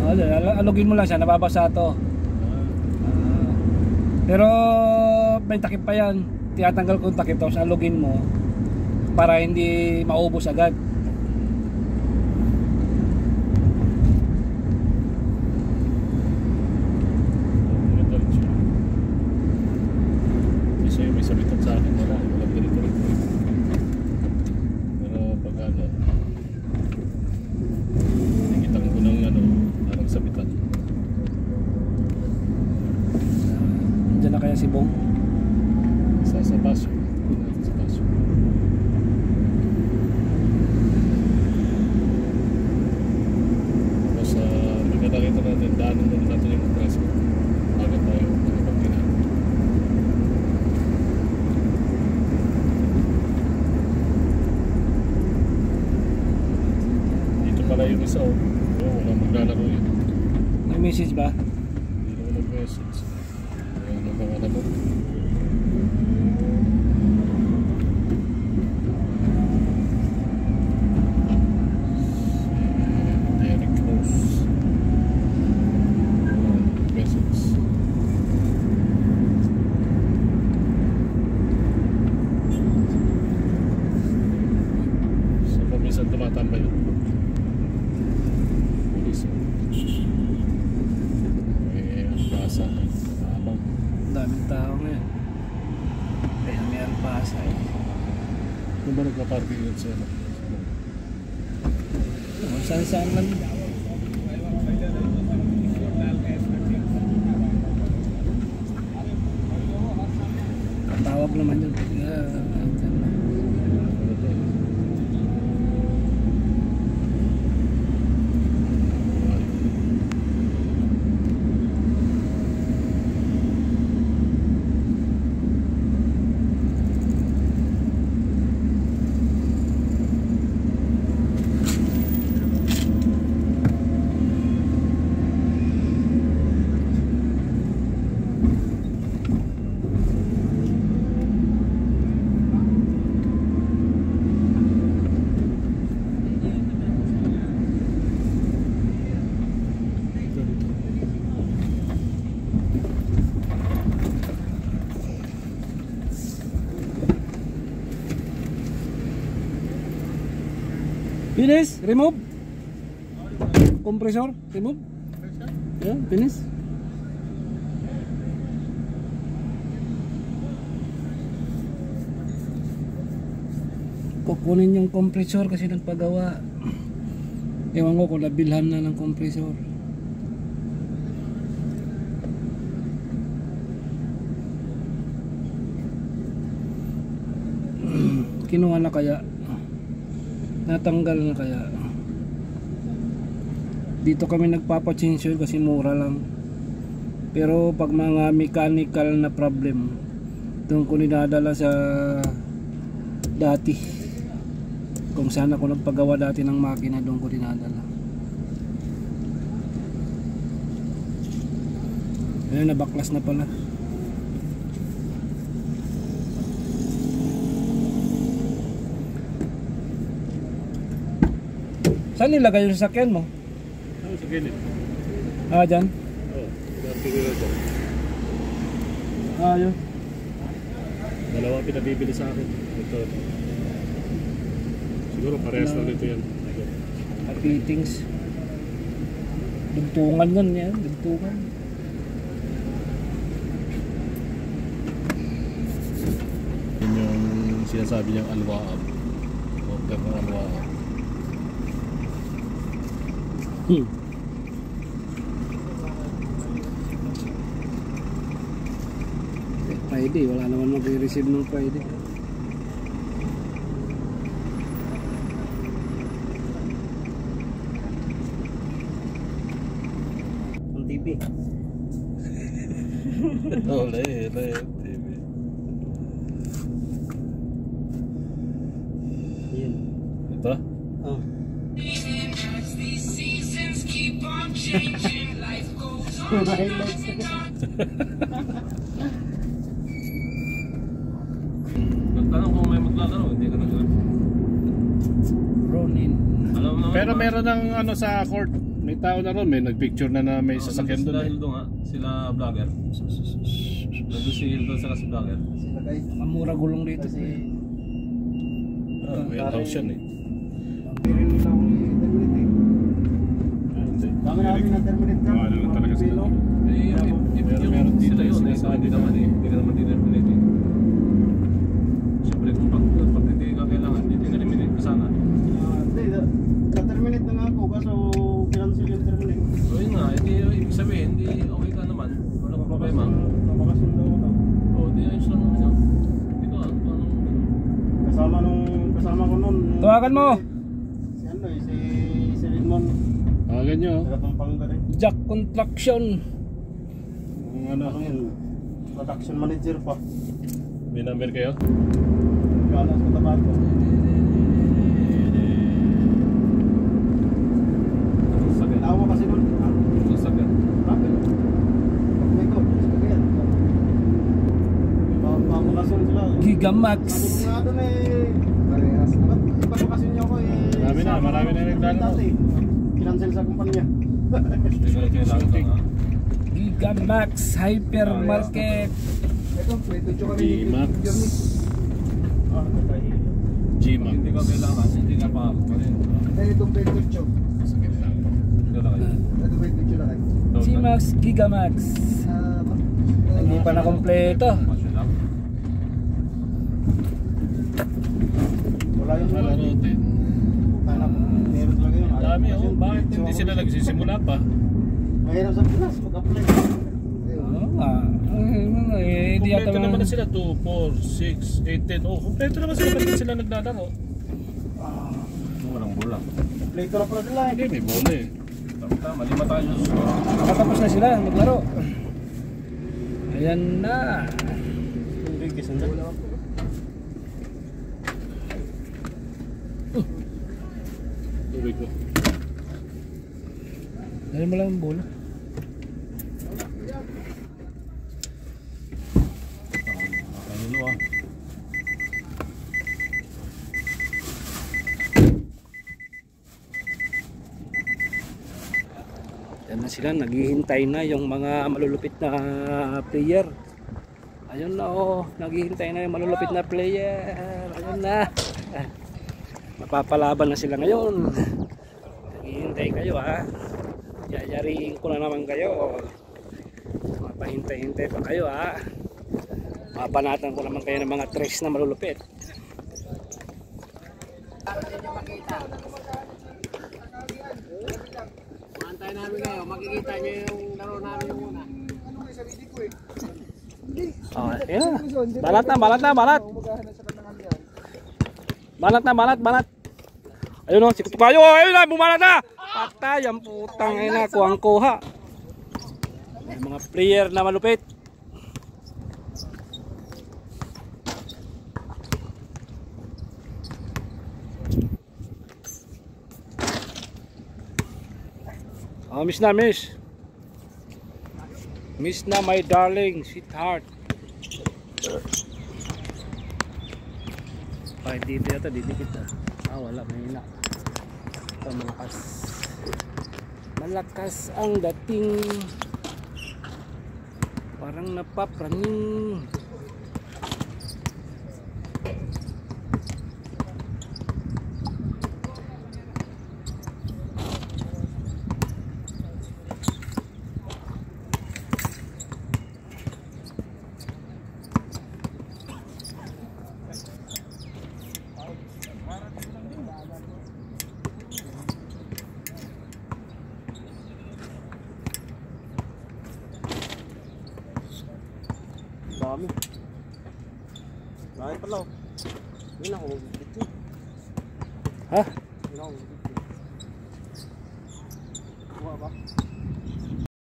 Alugin mo lang siya, nababasa to. Pero may takip pa yan. Tinatanggal ko yung takip, tapos alugin mo para hindi maubos agad. May sabitan sa akin na lang, walang ganito rin. Pero pag ano, nakikitan ko ng ano, parang sabitan. Diyan na kaya si Bong? Sa Pasyo. Sa Pasyo. Tapos magkakita natin, daanan muna natin yung preso. Agad tayo magpagkinan. Dito pala yung isa oh. Walang maglalaro yun. May message ba? Hindi naman nag-message. Ano bang alam mo? Derek Rose. Message. So paminsan tumatambay yun. Pulis. May plaza. Abang. Daming tao ngayon. Kaya may alpasa eh. Ano ba nagpa-parking yun siya? Saan lang. Tawag naman yun. Finish, remove. Compressor, remove. Yeah, finish. Kukunin yung compressor kasi nagpagawa. Ewan ko kung nabilhan na ng compressor. Kinuha na kaya? Natanggal na kaya? Dito kami nagpapa-change kasi mura lang. Pero pag mga mechanical na problem, doon ko ninadala sa dati. Kung saan ako nagpagawa dati ng makina, doon ko dinadala. Ayun, nabaklas na pala. Saan nilagay yung sasakyan mo? Sa gilid. Ah, dyan? Oo, pinapigil dyan. Ah, yun. Dalawa pinabibili sa akin. Ito. Siguro parehas lang dito yan. Fittings. Dugtungan yan. Dugtungan. Yun yung sinasabi niyang alwaab. Order ng alwaab. Friday, wala naman mag-receive ng Friday. Ang TV. Oh, TV. Yan. Ito? Oh. Nagtanong kung may maglalaro, hindi ka naglalaro. Ronin. Pero meron ng ano sa court. May tao na ron, may nagpicture na may sasakyan doon Sila eh. Hildo nga, sila vlogger. Nandun si Hildo sa kasi vlogger. Mamura gulong dito. Warehouse yan eh. Dami namin na terminate ka. Ano lang talaga sila. Meron sila yun eh, hindi naman dineliminate eh. Siyempre kung pag hindi ka kailangan, hindi dineliminate ka sana. Hindi, na-terminate na nga ako kaso cancel yung terminate. So yun nga, hindi ibig sabihin, hindi okay ka naman. Wala kang problema. Napakasyon daw ako daw. O, di ayos lang naman yun. Hindi ko Kasama ko nun. Tawagan mo! Si ano eh, si Limon. Tawagan nyo. Taga Pampanga rin. Jack Construction. Kung ano, Ano yun? Production manager pa. may number kayo? Galas sa Tabaco. Sakit. Tawa kasi nun. Sakit. Rapid. May ko, sakyan. Papakasyon sila. Gigamax. Sabi ko nga doon eh. Parehas. Ipapakasyon niyo ako eh. Marami na nagdano. Kinansel sa kumpanya. Hindi ko lang kailangan ka nga. Gigamax Hypermarket. G-Max. G-Max. Hindi ka kailangan, hindi ka pa rin. Sakit lang. Hindi lang kayo. G-Max Gigamax. Hindi pa na kompleto. Masya lang. Wala yung Wala rotin. meron talaga yun. Dami oh, bakit hindi sila nagsisimula pa? Mahirap sa Pinas, mag-apply. Oo nga. Hindi yata Kompleto naman mga... na sila 2, 4, 6, 8, 10. Oh, kompleto naman sila, bakit sila naglalaro? Walang bulang. Play-to na pala sila eh. Hindi, may bola eh. Tama, lima tayo sa susunod. Nakatapos na sila maglaro. Ayan na. Hindi, kisan na. Tubig ko. Dahil mo lang ang bola. Kanino ah. Ayan na sila, naghihintay na yung mga malulupit na player. Ayun na oh, naghihintay na yung malulupit na player. Ayun na. Mapapalaban na sila ngayon. Naghihintay kayo ha. Yayariin ko na naman kayo. Mapahintay-hintay pa kayo ha. Mapanatan ko naman kayo ng mga tricks na malulupit. Antay namin ngayon, makikita niyo yung laro namin yung una. Oh, ayan. Balat na, balat na, balat. Balat na, balat, balat. Ayun o, sikot kayo. Ayun na, bumalat na. Patay, ang putang ina, kuhang-kuha. May mga player na malupit. Oh, miss na, miss. Miss na, my darling, sweetheart. Ay, dito yata, didikit na. Ah, wala, mahina. Ito, malakas. Malakas ang dating. Parang napapraning. Dami. Bakit pala? Hindi na ako mag-video. Ha? Hindi na ako mag-video. Kuha ba?